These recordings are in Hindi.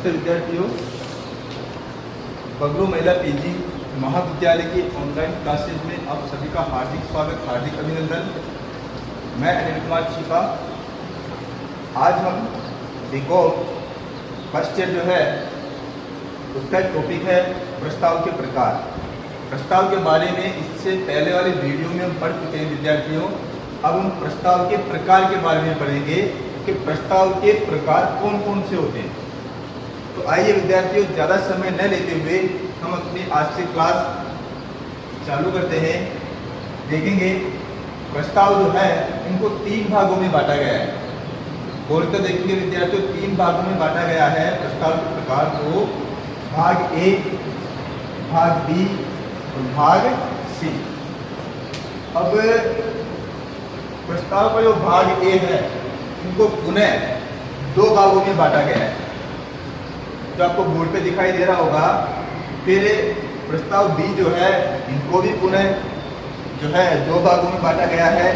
नमस्ते विद्यार्थियों, बगरू महिला पीजी महाविद्यालय की ऑनलाइन क्लासेज में आप सभी का हार्दिक स्वागत, हार्दिक अभिनंदन। मैं अनिल कुमार छिपा। आज हम बीकॉम फर्स्ट ईयर जो है उसका टॉपिक है प्रस्ताव के प्रकार। प्रस्ताव के बारे में इससे पहले वाले वीडियो में हम पढ़ चुके हैं विद्यार्थियों। अब हम प्रस्ताव के प्रकार के बारे में पढ़ेंगे कि प्रस्ताव के प्रकार कौन कौन से होते हैं। तो आइए विद्यार्थियों, ज़्यादा समय न लेते हुए हम अपनी आज से क्लास चालू करते हैं। देखेंगे प्रस्ताव जो है इनको 3 भागों में बांटा गया है। बोलते देखेंगे विद्यार्थियों, 3 भागों में बांटा गया है प्रस्ताव के प्रकार को। भाग ए, भाग बी और भाग सी। अब प्रस्ताव का जो भाग ए है इनको पुनः 2 भागों में बांटा गया है, जो आपको बोर्ड पे दिखाई दे रहा होगा। फिर प्रस्ताव बी जो है इनको भी पुनः जो है 2 भागों में बांटा गया है।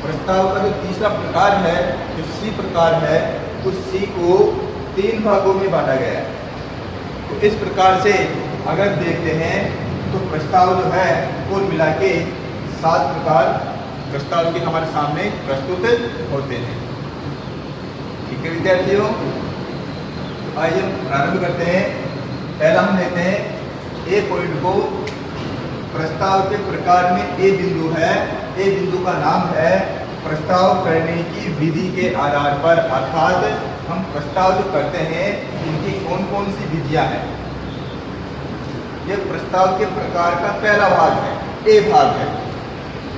प्रस्ताव का जो तीसरा प्रकार है, जो सी प्रकार है, उस सी को 3 भागों में बांटा गया है। तो इस प्रकार से अगर देखते हैं तो प्रस्ताव जो है कुल मिला के 7 प्रकार प्रस्ताव के हमारे सामने प्रस्तुत होते हैं। ठीक है विद्यार्थियों, आइए प्रारंभ करते हैं। पहला हम लेते हैं ए पॉइंट को। प्रस्ताव के प्रकार में ए बिंदु है। ए बिंदु का नाम है प्रस्ताव करने की विधि के आधार पर, अर्थात हम प्रस्ताव जो करते हैं इनकी कौन कौन सी विधियां हैं। ये प्रस्ताव के प्रकार का पहला भाग है, ए भाग है।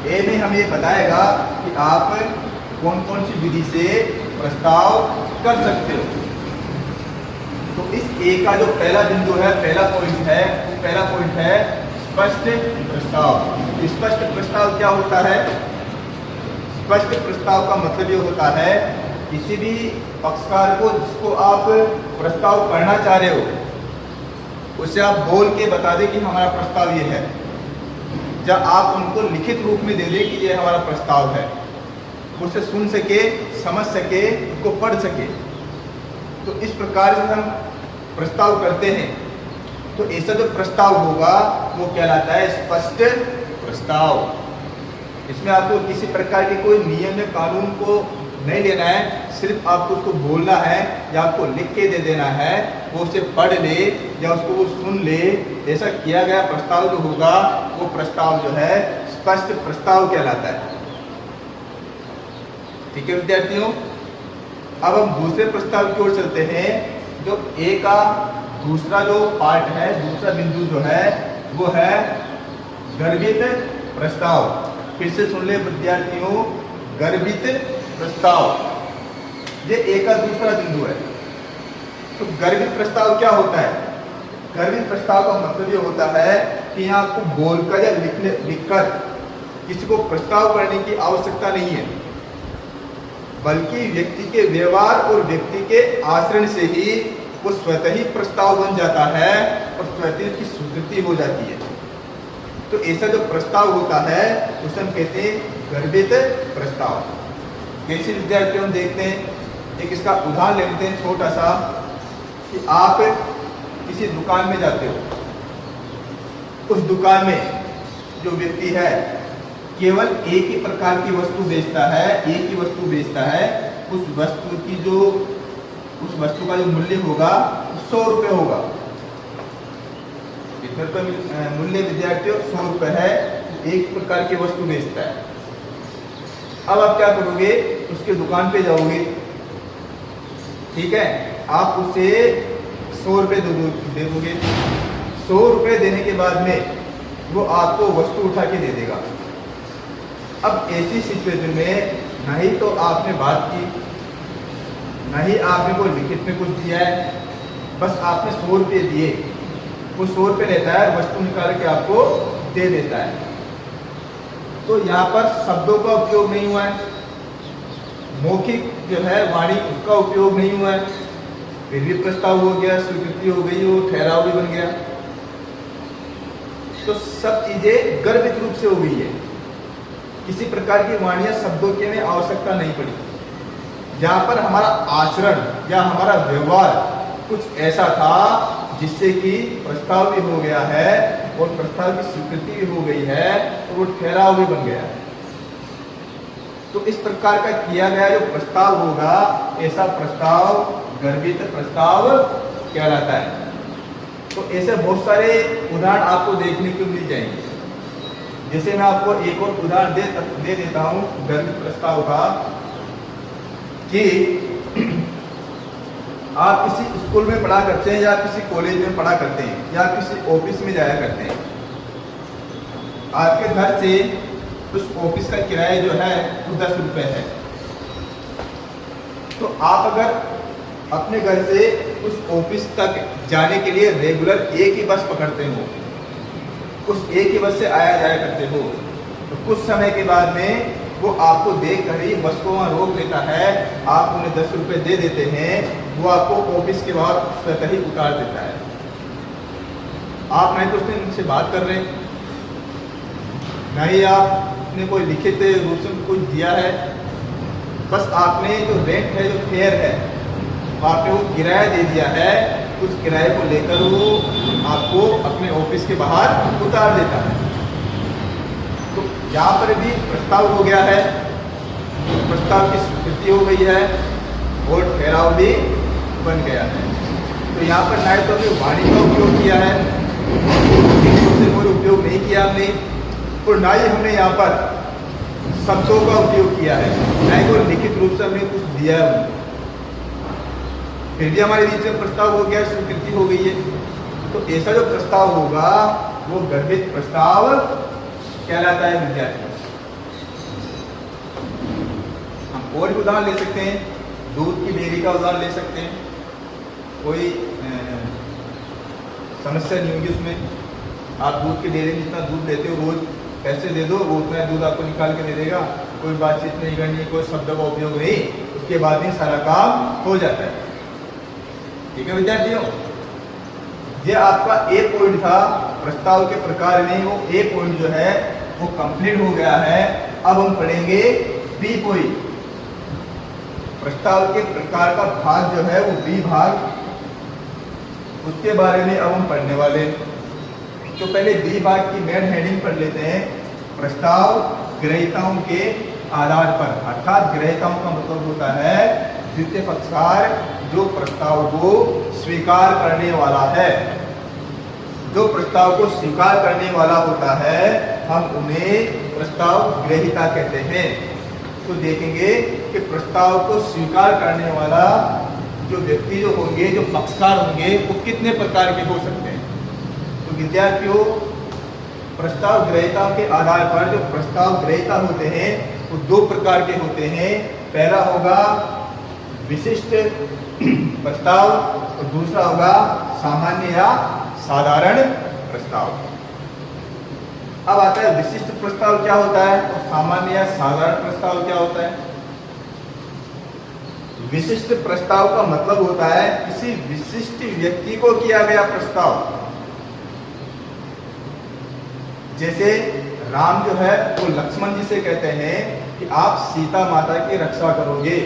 ए में हम ये बताएगा कि आप कौन कौन सी विधि से प्रस्ताव कर सकते हो। तो इस ए का जो पहला बिंदु है, पहला पॉइंट है स्पष्ट प्रस्ताव। स्पष्ट प्रस्ताव क्या होता है? स्पष्ट प्रस्ताव का मतलब ये होता है किसी भी पक्षकार को जिसको आप प्रस्ताव करना चाह रहे हो उसे आप बोल के बता दें कि हमारा प्रस्ताव ये है, या आप उनको लिखित रूप में दे दें कि ये हमारा प्रस्ताव है। उसे सुन सके, समझ सके, उसको पढ़ सके। तो इस प्रकार से हम प्रस्ताव करते हैं। तो ऐसा जो प्रस्ताव होगा वो कहलाता है स्पष्ट प्रस्ताव। इसमें आपको किसी प्रकार के कोई नियम या कानून को नहीं लेना है, सिर्फ आपको उसको बोलना है या आपको लिख के दे देना है। वो उसे पढ़ ले या उसको वो सुन ले। ऐसा किया गया प्रस्ताव जो होगा वो प्रस्ताव जो है स्पष्ट प्रस्ताव कहलाता है। ठीक है विद्यार्थियों, अब हम दूसरे प्रस्ताव की ओर चलते हैं। जो ए का दूसरा जो पार्ट है, दूसरा बिंदु जो है वो है गर्भित प्रस्ताव। फिर से सुन ले विद्यार्थियों, गर्भित प्रस्ताव ये ए का दूसरा बिंदु है। तो गर्भित प्रस्ताव क्या होता है? गर्भित प्रस्ताव का मतलब ये होता है कि यहाँ आपको बोलकर या लिखकर किसी को प्रस्ताव करने की आवश्यकता नहीं है, बल्कि व्यक्ति के व्यवहार और व्यक्ति के आचरण से ही वो स्वतः ही प्रस्ताव बन जाता है और स्वतः उसकी स्वीकृति हो जाती है। तो ऐसा जो प्रस्ताव होता है उसे हम कहते हैं गर्भित प्रस्ताव। कैसे विद्यार्थियों हम देखते हैं, एक इसका उदाहरण लेते हैं छोटा सा, कि आप किसी दुकान में जाते हो। उस दुकान में जो व्यक्ति है केवल एक ही प्रकार की वस्तु बेचता है, एक ही वस्तु बेचता है। उस वस्तु का जो मूल्य होगा 100 रुपये होगा। कितने रुपये मूल्य विद्यार्थियों? 100 रुपये है। एक प्रकार की वस्तु बेचता है। अब आप क्या करोगे? उसके दुकान पे जाओगे, ठीक है, आप उसे 100 रुपये दे दोगे। 100 रुपये देने के बाद में वो आपको वस्तु उठा के दे देगा। अब ऐसी सिचुएशन में ना ही तो आपने बात की, ना ही आपने कोई लिखित में कुछ दिया है, बस आपने 100 रुपये दिए। वो 100 रुपये लेता है, वस्तु निकाल के आपको दे देता है। तो यहाँ पर शब्दों का उपयोग नहीं हुआ है, मौखिक जो है वाणी उसका उपयोग नहीं हुआ है, फिर भी प्रस्ताव हो गया, स्वीकृति हो गई, वो ठहराव भी बन गया। तो सब चीजें गर्भित रूप से हो गई है, किसी प्रकार की वाणियां शब्दों के में आवश्यकता नहीं पड़ी। जहाँ पर हमारा आचरण या हमारा व्यवहार कुछ ऐसा था जिससे कि प्रस्ताव भी हो गया है और प्रस्ताव की स्वीकृति भी हो गई है और वो ठहराव भी बन गया है। तो इस प्रकार का किया गया जो प्रस्ताव होगा, ऐसा प्रस्ताव गर्भित प्रस्ताव कहलाता है। तो ऐसे बहुत सारे उदाहरण आपको देखने को मिल जाएंगे। जैसे मैं आपको एक और उदाहरण दे देता हूं गर्भित प्रस्ताव का, कि आप किसी स्कूल में पढ़ा करते हैं या किसी कॉलेज में पढ़ा करते हैं या किसी ऑफिस में जाया करते हैं। आपके घर से उस ऑफिस का किराया जो है वो 10 रुपये है। तो आप अगर अपने घर से उस ऑफिस तक जाने के लिए रेगुलर एक ही बस पकड़ते हो, उस एक ही बस से आया जाया करते हो, तो कुछ समय के बाद में वो आपको देख कर ही बस को वहाँ रोक लेता है, आप उन्हें 10 रुपये दे देते हैं, वो आपको ऑफिस के बाहर स्वतः ही उतार देता है। आप नहीं तो उसने उनसे बात कर रहे हैं, ना ही आपने कोई लिखित रूप से कुछ दिया है, बस आपने जो रेंट है, जो फेयर है, आपने वो किराया दे दिया है, उस किराए को लेकर वो आपको अपने ऑफिस के बाहर उतार देता है। तो यहाँ पर भी प्रस्ताव हो गया है, प्रस्ताव की स्वीकृति हो गई है और ठहराव भी बन गया है। तो यहाँ पर ना तो हमने वाणी का उपयोग किया है, से कोई उपयोग नहीं किया हमने, और ना ही हमने यहाँ पर शब्दों का उपयोग किया है, ना ही कोई लिखित रूप से हमने कुछ दिया है। फिर भी हमारे बीच में प्रस्ताव हो गया, स्वीकृति हो गई है। तो ऐसा जो प्रस्ताव होगा वो गर्भित प्रस्ताव कहलाता है विद्यार्थी। हम और भी उदाहरण ले सकते हैं, दूध की डेयरी का उदाहरण ले सकते हैं। कोई समस्या नहीं होगी उसमें, आप दूध की डेयरी में जितना दूध लेते हो रोज पैसे दे दो, वो उतना दूध आपको निकाल के दे देगा, कोई बातचीत नहीं करनी, कोई शब्द का उपयोग नहीं, उसके बाद ही सारा काम हो जाता है। ठीक है विद्यार्थियों, ये आपका ए पॉइंट था प्रस्ताव के प्रकार में, वो ए पॉइंट जो है वो कंप्लीट हो गया है। अब हम पढ़ेंगे बी पॉइंट, प्रस्ताव के प्रकार का भाग जो है वो बी भाग, उसके बारे में अब हम पढ़ने वाले। तो पहले बी भाग की मेन हेडिंग पढ़ लेते हैं, प्रस्ताव ग्रहीताओं के आधार पर, अर्थात ग्रहीताओं का मतलब होता है द्वितीय पक्षकार, जो प्रस्ताव को स्वीकार करने वाला है। जो प्रस्ताव को स्वीकार करने वाला होता है हम उन्हें प्रस्ताव ग्रहीता कहते हैं। तो देखेंगे कि प्रस्ताव को स्वीकार करने वाला जो व्यक्ति जो होंगे, जो पक्षकार होंगे, वो कितने प्रकार के हो सकते हैं। तो विद्यार्थियों, प्रस्ताव ग्रहीताओं के आधार पर जो प्रस्ताव ग्रहीता होते हैं वो 2 प्रकार के होते हैं। पहला होगा विशिष्ट प्रस्ताव और दूसरा होगा सामान्य या साधारण प्रस्ताव। अब आता है विशिष्ट प्रस्ताव क्या होता है और सामान्य या साधारण प्रस्ताव क्या होता है। विशिष्ट प्रस्ताव का मतलब होता है किसी विशिष्ट व्यक्ति को किया गया प्रस्ताव। जैसे राम जो है वो लक्ष्मण जी से कहते हैं कि आप सीता माता की रक्षा करोगे,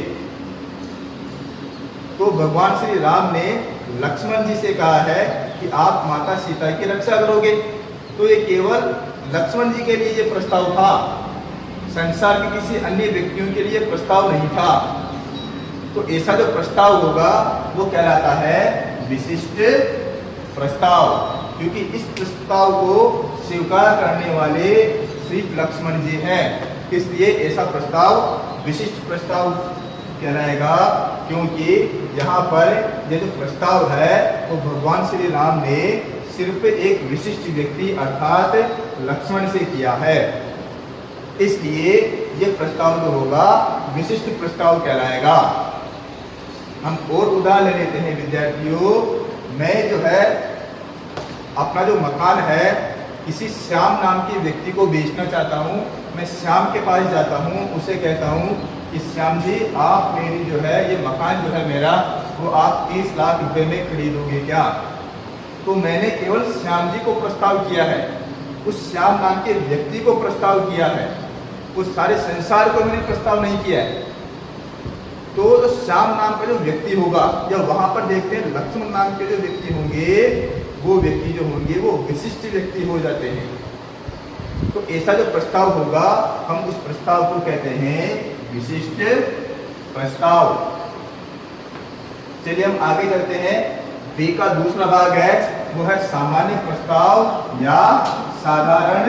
तो भगवान श्री राम ने लक्ष्मण जी से कहा है कि आप माता सीता की रक्षा करोगे। तो ये केवल लक्ष्मण जी के लिए ये प्रस्ताव था, संसार के किसी अन्य व्यक्तियों के लिए प्रस्ताव नहीं था। तो ऐसा जो प्रस्ताव होगा वो कहलाता है विशिष्ट प्रस्ताव, क्योंकि इस प्रस्ताव को स्वीकार करने वाले श्री लक्ष्मण जी हैं, इसलिए ऐसा प्रस्ताव विशिष्ट प्रस्ताव कहलाएगा। क्योंकि यहाँ पर ये जो प्रस्ताव है वो भगवान श्री राम ने सिर्फ एक विशिष्ट व्यक्ति अर्थात लक्ष्मण से किया है, इसलिए ये प्रस्ताव जो होगा विशिष्ट प्रस्ताव कहलाएगा। हम और उदाहरण ले लेते हैं विद्यार्थियों। मैं जो है अपना जो मकान है किसी श्याम नाम के व्यक्ति को बेचना चाहता हूँ। मैं श्याम के पास जाता हूँ, उसे कहता हूँ कि श्याम जी आप मेरी जो है ये मकान जो है मेरा वो आप 30 लाख रुपए में खरीदोगे क्या। तो मैंने केवल श्याम जी को प्रस्ताव किया है, उस श्याम नाम के व्यक्ति को प्रस्ताव किया है, उस सारे संसार को मैंने प्रस्ताव नहीं किया है। तो जो श्याम नाम का जो व्यक्ति होगा, या वहां पर देखते हैं लक्ष्मण नाम के जो व्यक्ति होंगे, वो व्यक्ति जो होंगे वो विशिष्ट व्यक्ति हो जाते हैं। तो ऐसा जो प्रस्ताव होगा, हम उस प्रस्ताव को कहते हैं विशिष्ट प्रस्ताव। चलिए हम आगे चलते हैं। बी का दूसरा भाग है, वो है सामान्य प्रस्ताव या साधारण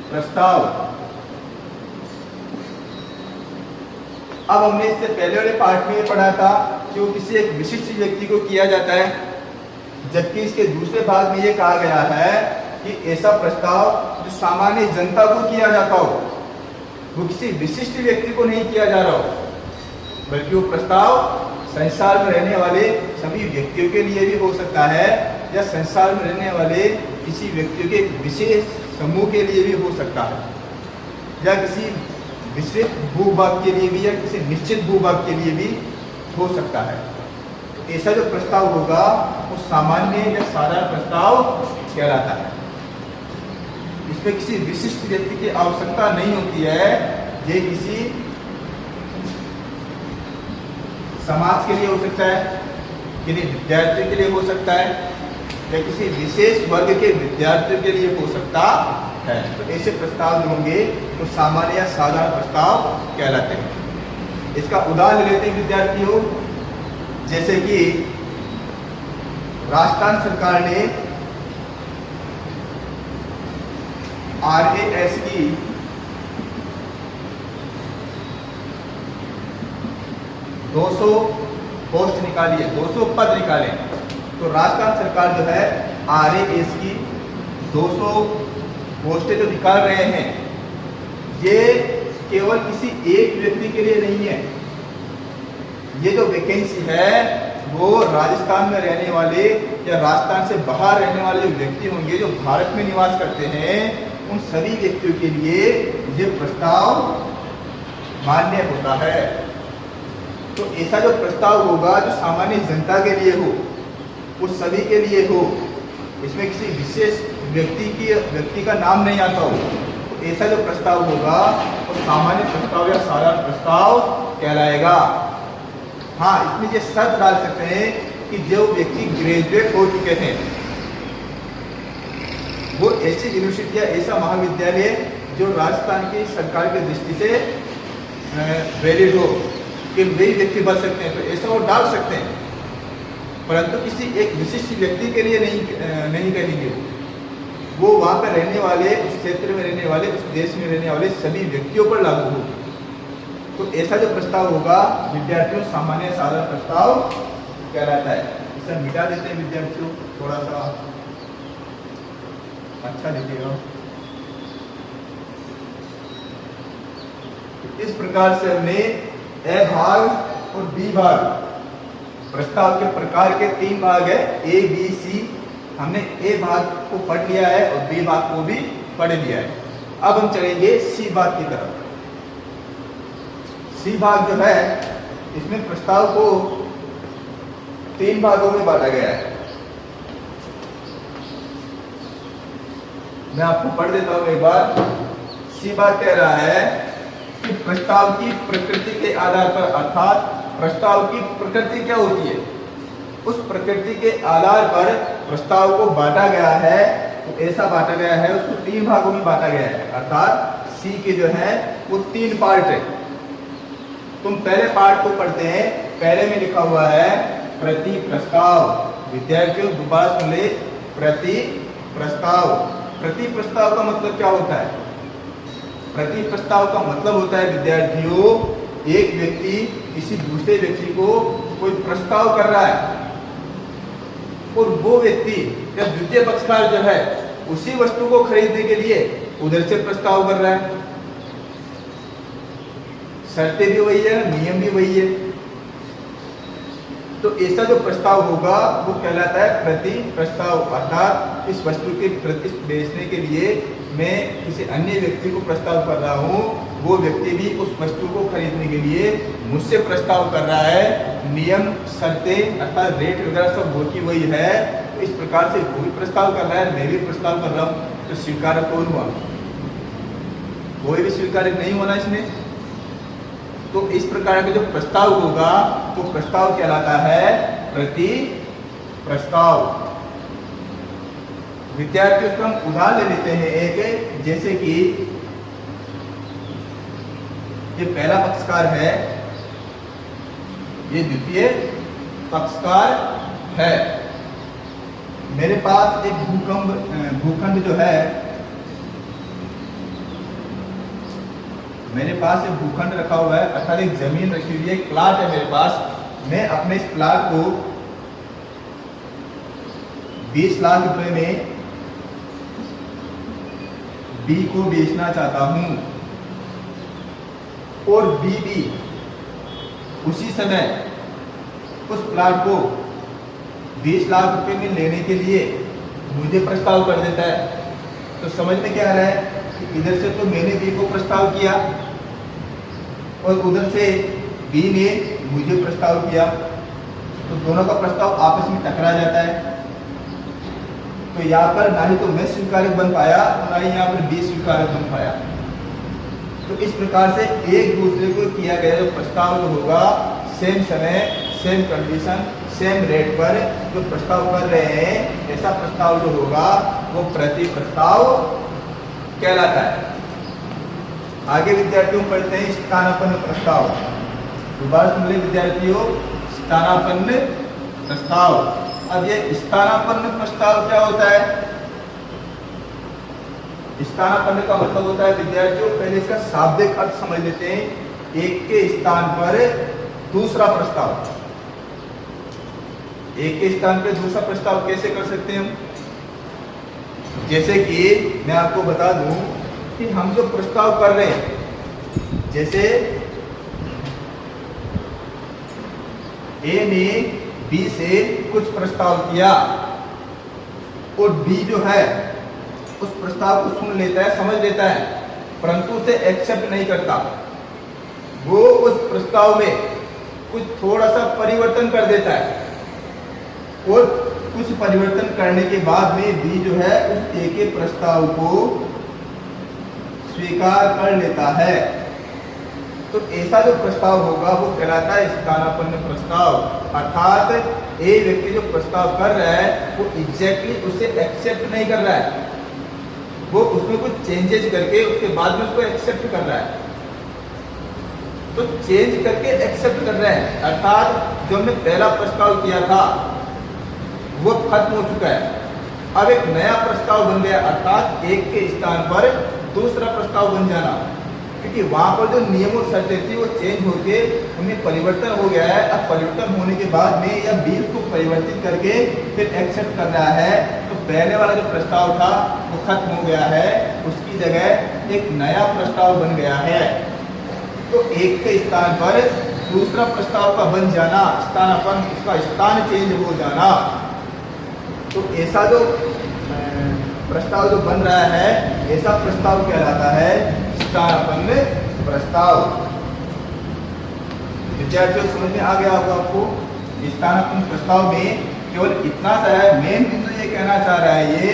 प्रस्ताव। अब हमने इससे पहले वाले पार्ट में पढ़ा था कि वो किसी एक विशिष्ट व्यक्ति को किया जाता है, जबकि इसके दूसरे भाग में ये कहा गया है कि ऐसा प्रस्ताव जो सामान्य जनता को किया जाता हो, वो किसी विशिष्ट व्यक्ति को नहीं किया जा रहा हो, बल्कि वो प्रस्ताव संसार में रहने वाले सभी व्यक्तियों के लिए भी हो सकता है, या संसार में रहने वाले किसी व्यक्तियों के विशेष समूह के लिए भी हो सकता है, या किसी विशेष भूभाग के लिए भी, या किसी निश्चित भूभाग के लिए भी हो सकता है। तो ऐसा जो प्रस्ताव होगा वो सामान्य या साधारण प्रस्ताव कहलाता है। इसमें किसी विशिष्ट व्यक्ति की आवश्यकता नहीं होती है, ये किसी समाज के लिए हो सकता है, किसी विद्यार्थियों के लिए हो सकता है, या किसी विशेष वर्ग के विद्यार्थियों के लिए हो सकता है। तो ऐसे प्रस्ताव जो होंगे तो सामान्य या साधारण प्रस्ताव कहलाते हैं। इसका उदाहरण लेते हैं विद्यार्थियों, जैसे कि राजस्थान सरकार ने RAS की (200) पोस्ट निकाली है, 200 पद निकाले। तो राजस्थान सरकार जो है RAS की 200 पोस्टें जो निकाल रहे हैं, ये केवल किसी एक व्यक्ति के लिए नहीं है। ये जो वैकेंसी है वो राजस्थान में रहने वाले या राजस्थान से बाहर रहने वाले जो व्यक्ति होंगे, जो भारत में निवास करते हैं, उन सभी व्यक्तियों के लिए ये प्रस्ताव मान्य होता है। तो ऐसा जो प्रस्ताव होगा जो सामान्य जनता के लिए हो, वो सभी के लिए हो, इसमें किसी विशेष व्यक्ति का नाम नहीं आता हो, तो ऐसा जो प्रस्ताव होगा वो सामान्य प्रस्ताव या साधारण प्रस्ताव कहलाएगा। हाँ, इसमें ये शर्त डाल सकते हैं कि जो व्यक्ति ग्रेजुएट हो चुके हैं, वो ऐसी यूनिवर्सिटी या ऐसा महाविद्यालय जो राजस्थान की सरकार की दृष्टि से वैलिड हो, कि वही व्यक्ति बन सकते हैं, तो ऐसा वो डाल सकते हैं, परंतु किसी एक विशिष्ट व्यक्ति के लिए नहीं कहेंगे। वो वहाँ पर रहने वाले, उस क्षेत्र में रहने वाले, उस देश में रहने वाले सभी व्यक्तियों पर लागू हो। तो ऐसा जो प्रस्ताव होगा विद्यार्थियों सामान्य साधारण प्रस्ताव कहलाता है। इसे मिटा देते हैं विद्यार्थियों, थोड़ा सा अच्छा देखिएगा। इस प्रकार से हमने ए भाग और बी भाग, प्रस्ताव के प्रकार के 3 भाग है, A, B, C। हमने ए भाग को पढ़ लिया है और बी भाग को भी पढ़ लिया है। अब हम चलेंगे सी भाग की तरफ। सी भाग जो है, इसमें प्रस्ताव को 3 भागों में बांटा गया है। मैं आपको पढ़ देता हूं एक बार। सी भाग कह रहा है कि प्रस्ताव की प्रकृति के आधार पर, अर्थात प्रस्ताव की प्रकृति क्या होती है, उस प्रकृति के आधार पर प्रस्ताव को बांटा गया है। तो ऐसा बांटा गया है, उसको 3 भागों में बांटा गया है, अर्थात सी के जो है वो 3 पार्ट है। तुम पहले पार्ट को पढ़ते हैं। पहले में लिखा हुआ है प्रति प्रस्ताव। विद्यार्थियों दोबारा सुन ले, प्रति प्रस्ताव। प्रति प्रस्ताव का मतलब क्या होता है? प्रति प्रस्ताव का मतलब होता है विद्यार्थियों, एक व्यक्ति किसी दूसरे व्यक्ति को कोई प्रस्ताव कर रहा है और वो व्यक्ति या द्वितीय पक्षकार जो है उसी वस्तु को खरीदने के लिए उधर से प्रस्ताव कर रहा है। शर्तें भी वही है, नियम भी वही है। तो ऐसा जो प्रस्ताव होगा वो कहलाता है प्रति प्रस्ताव, अर्थात इस वस्तु के प्रति बेचने के लिए मैं किसी अन्य व्यक्ति को प्रस्ताव कर रहा हूँ, वो व्यक्ति भी उस वस्तु को खरीदने के लिए मुझसे प्रस्ताव कर रहा है। नियम, शर्तें अर्थात रेट वगैरह सब वो की वही है। तो इस प्रकार से वो भी प्रस्ताव कर रहा है, मैं भी प्रस्ताव कर रहा हूँ, तो स्वीकार कौन हुआ? कोई भी स्वीकार्य नहीं होना इसमें। तो इस प्रकार का जो प्रस्ताव होगा वो प्रस्ताव कहलाता है प्रति प्रस्ताव। विद्यार्थियों को हम उदाहरण ले लेते हैं एक, जैसे कि ये पहला पक्षकार है, ये द्वितीय पक्षकार है। मेरे पास एक भूखंड जो है, मेरे पास एक भूखंड रखा हुआ है, अर्थात एक जमीन रखी हुई है, एक प्लाट है मेरे पास। मैं अपने इस प्लाट को 20 लाख रुपए में बी को बेचना चाहता हूं, और बी भी उसी समय उस प्लाट को 20 लाख रुपए में लेने के लिए मुझे प्रस्ताव कर देता है। तो समझ में क्या आ रहा है कि इधर से तो मैंने बी को प्रस्ताव किया और उधर से बी ने मुझे प्रस्ताव किया, तो दोनों का प्रस्ताव आपस में टकरा जाता है। तो यहाँ पर ना ही तो मैं स्वीकार्य बन पाया और ना ही यहाँ पर बी स्वीकार्य बन पाया। तो इस प्रकार से एक दूसरे को किया गया जो प्रस्ताव जो होगा, सेम समय, सेम कंडीशन, सेम रेट पर जो प्रस्ताव कर रहे हैं, ऐसा प्रस्ताव जो होगा वो प्रति प्रस्ताव कहलाता है। आगे विद्यार्थियों पढ़ते हैं स्थानापन्न प्रस्ताव। दोबारा सुन ले विद्यार्थियों, स्थानापन्न प्रस्ताव। अब ये स्थानापन्न प्रस्ताव क्या होता है? स्थानापन्न का मतलब होता है विद्यार्थियों, पहले इसका शाब्दिक अर्थ समझ लेते हैं। एक के स्थान पर दूसरा प्रस्ताव। एक के स्थान पर दूसरा प्रस्ताव कैसे कर सकते हैं हम? जैसे कि मैं आपको बता दूं कि हम जो प्रस्ताव कर रहे हैं, जैसे ए ने बी से कुछ प्रस्ताव किया और बी जो है उस प्रस्ताव को सुन लेता है, समझ लेता है, परंतु उसे एक्सेप्ट नहीं करता। वो उस प्रस्ताव में कुछ थोड़ा सा परिवर्तन कर देता है और कुछ परिवर्तन करने के बाद में बी जो है उस ए के प्रस्ताव को स्वीकार कर लेता है। तो ऐसा जो प्रस्ताव होगा वो कहलाता है स्थानापन्न प्रस्ताव। अर्थात ए व्यक्ति जो प्रस्ताव कर रहा है वो एग्जैक्टली उसे एक्सेप्ट नहीं कर रहा है, वो उसमें कुछ चेंजेस करके उसके बाद में उसको एक्सेप्ट कर रहा है। तो चेंज करके एक्सेप्ट कर रहा है, अर्थात जो हमने पहला प्रस्ताव किया था वो खत्म हो चुका है, अब एक नया प्रस्ताव बन गया, अर्थात एक के स्थान पर दूसरा प्रस्ताव बन जाना। क्योंकि वहां पर जो नियम और शर्तें थी वो चेंज होके उनमें परिवर्तन हो गया है। अब परिवर्तन होने के बाद में या बी को परिवर्तित करके फिर एक्सेप्ट कर रहा है, तो पहले वाला जो प्रस्ताव था वो खत्म हो गया है, उसकी जगह एक नया प्रस्ताव बन गया है। तो एक के स्थान पर दूसरा प्रस्ताव का बन जाना, स्थानापन्न, उसका स्थान चेंज हो जाना। तो ऐसा जो प्रस्ताव जो बन रहा है, ऐसा प्रस्ताव कहलाता है स्थानापन्न प्रस्ताव। विद्यार्थियों समझ में आ गया होगा आपको। स्थानापन्न प्रस्ताव में केवल इतना सा है, मेन बिंदु ये कहना चाह रहा है ये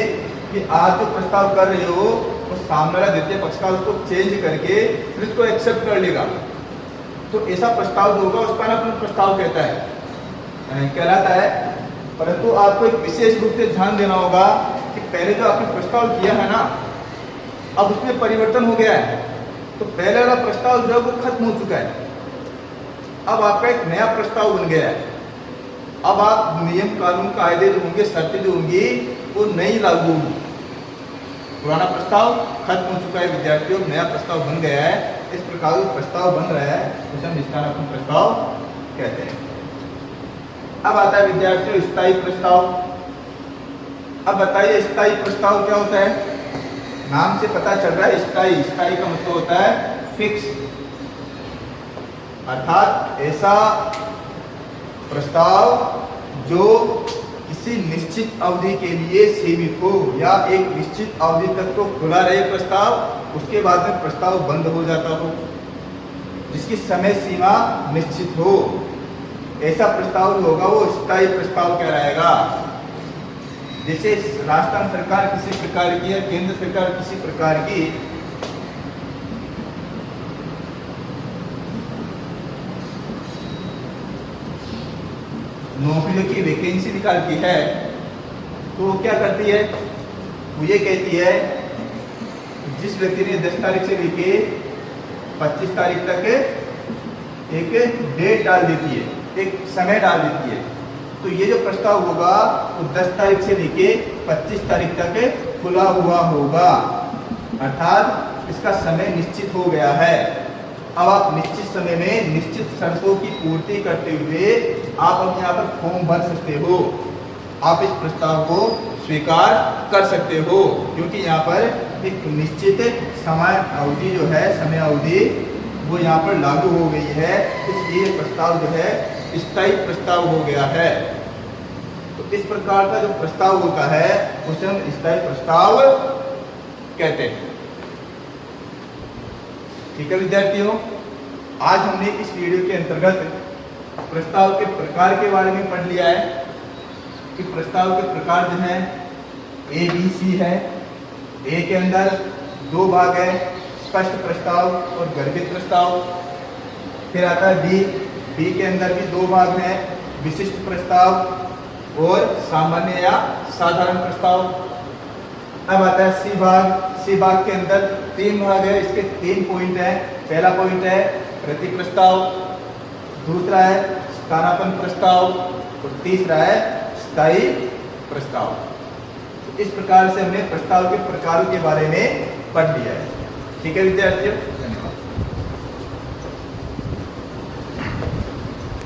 कि आप जो प्रस्ताव कर रहे हो वो सामने वाला द्वितीय पक्षकार उसको चेंज करके फिर उसको एक्सेप्ट कर लेगा। तो ऐसा प्रस्ताव जो होगा उसका स्थानापन्न प्रस्ताव कहलाता है। परंतु आपको एक विशेष रूप से ध्यान देना होगा कि पहले जो आपने प्रस्ताव किया है ना, अब उसमें परिवर्तन हो गया है, तो पहले वाला प्रस्ताव जो है वो खत्म हो चुका है, अब आपका एक नया प्रस्ताव बन गया है। अब आप नियम कानून कायदे जो होंगे, शर्तें जो होंगी वो नहीं लागू होंगी। पुराना प्रस्ताव खत्म हो चुका है विद्यार्थियों, नया प्रस्ताव बन गया है। इस प्रकार जो प्रस्ताव बन रहा है उसे हम स्थानापन्न प्रस्ताव कहते हैं। अब आता है विद्यार्थियों स्थायी प्रस्ताव। अब बताइए स्थायी प्रस्ताव क्या होता है? नाम से पता चल रहा है स्थायी। स्थायी का मतलब होता है फिक्स, अर्थात ऐसा प्रस्ताव जो किसी निश्चित अवधि के लिए सीमित हो या एक निश्चित अवधि तक तो खुला रहे प्रस्ताव, उसके बाद में प्रस्ताव बंद हो जाता हो, जिसकी समय सीमा निश्चित हो, ऐसा प्रस्ताव जो होगा वो स्थायी प्रस्ताव कहलाएगा। जैसे राजस्थान सरकार किसी प्रकार की है, केंद्र सरकार किसी प्रकार की नौकरियों की वैकेंसी निकालती है तो वो क्या करती है, वो ये कहती है जिस व्यक्ति ने 10 तारीख से लेके 25 तारीख तक एक डेट डाल देती है, एक समय डाल देती है, तो ये जो प्रस्ताव होगा वो 10 तारीख से लेके 25 तारीख तक खुला हुआ होगा, अर्थात इसका समय निश्चित हो गया है। अब आप निश्चित समय में निश्चित शर्तों की पूर्ति करते हुए आप अपने यहाँ पर फॉर्म भर सकते हो, आप इस प्रस्ताव को स्वीकार कर सकते हो, क्योंकि यहाँ पर एक निश्चित समय अवधि जो है, समय अवधि वो यहाँ पर लागू हो गई है, इसलिए प्रस्ताव जो है स्थायी प्रस्ताव हो गया है। तो इस प्रकार का जो प्रस्ताव होता है उसे हम स्थायी प्रस्ताव कहते हैं। ठीक है विद्यार्थियों, आज हमने इस वीडियो के अंतर्गत प्रस्ताव के प्रकार के बारे में पढ़ लिया है कि प्रस्ताव के प्रकार जो हैं ए बी सी है। ए के अंदर 2 भाग है, स्पष्ट प्रस्ताव और गर्भित प्रस्ताव। फिर आता है बी, बी के अंदर भी 2 भाग हैं, विशिष्ट प्रस्ताव और सामान्य या साधारण प्रस्ताव। अब आता है सी भाग, सी भाग के अंदर 3 भाग है, इसके 3 पॉइंट हैं। पहला पॉइंट है प्रति प्रस्ताव, दूसरा है स्थानापन्न प्रस्ताव और तीसरा है स्थायी प्रस्ताव। तो इस प्रकार से हमने प्रस्ताव के प्रकारों के बारे में पढ़ लिया है। ठीक है विद्यार्थियों।